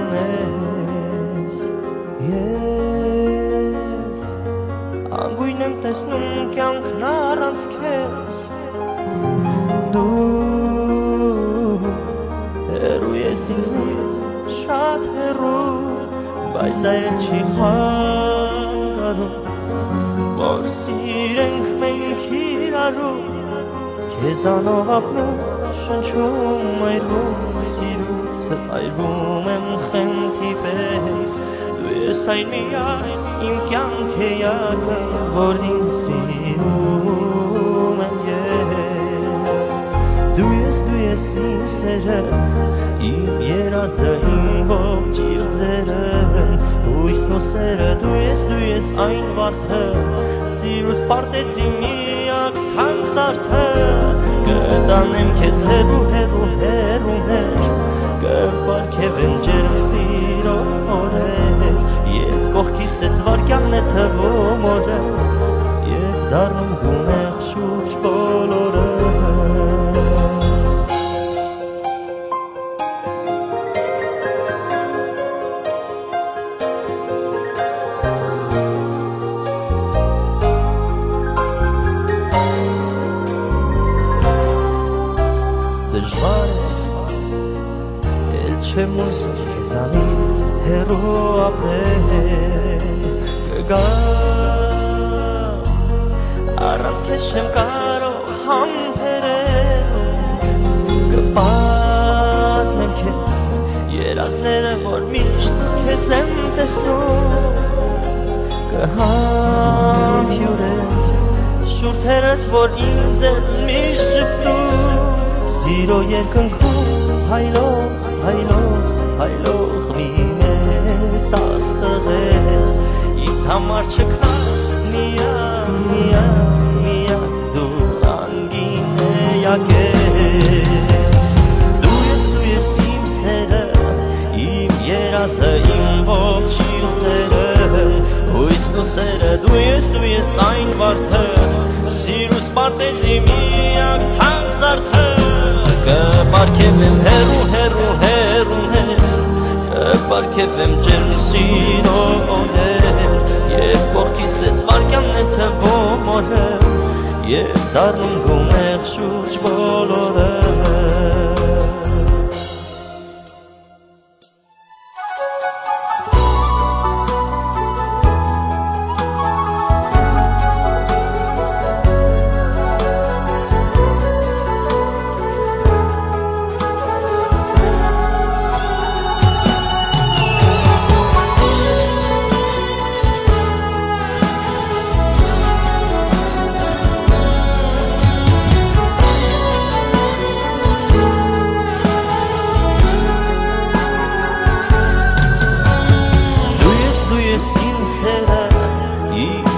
ունես Ես անգույն եմ տեսնում կյանքն առանց քեզ Դու հեռու ես ինձնից շատ հեռու Բայց դա էլ չի խանգարում Որ սիրենք մենք իրարու Քեզանով ապրում շնչում այրվում Սիրուցդ այրվում եմ խենթի պես Դու ես այն միայն իմ կյանք էակը Որ ինձ սիրում եմ ես Դու ես իմ սերը Իմ երազը իմ ողջ իղձերը Հույսն ու սերը դու ես այն վարդը Սիրուս պարտեզի միակ թանկ զարդը Կտանեմ քեզ հեռու Կպարգևեմ ջերմ սիրո օրեր Եվ կողքիս ես վարկյանն է թվում օրը Եվ դառնում գունեղ շուրջ բոլորը Չեմ ուզում քեզանից հեռու ապրել Կգա առանց քեզ չեմ կարող համբերել Կպատմեմ քեզ երազները որ միշտ քեզ եմ տեսնում Կհամբյուրեմ շուրթերդ որ ինձ են միշտ ժպտում Սիրո երկնքում հայլող մի մեծ աստղես Ինձ համար չկա միակ դու անգին էակես Դու ես իմ սերը, իմ երազը, իմ ողջ իղձերը Հույսն ու սերը դու ես այն վարդը Սիրուս պարտեզի միակ թանկ զարդը Կպարգևեմ հեռու Կպարգևեմ ջերմ սիրո օրեր Եվ կողքիս ես վարկյանն է թվում օրը Եվ դառնում գունեղ շուրջ բոլորը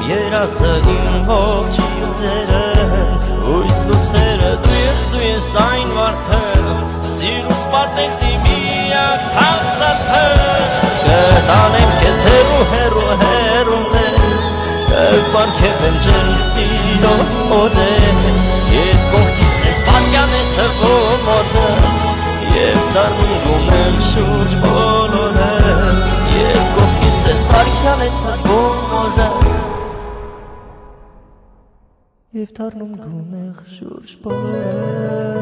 Երազը իմ ողջ իղձերը Հույսն ու սերը դու ես այն վարդը Սիրուս պարտեզի միակ թանկ զարդը Կտանեմ քեզ հեռու Կպարգևեմ ջերմ սիրո օրեր Եվ կողքիս ես վարկյան է թվում օրը Եվ դառնում գունեղ շուրջ բոլորը Եվ կողքիս ես վարկյան է թվում օրը Եվ դառնում գունեղ շուրջ բոլորը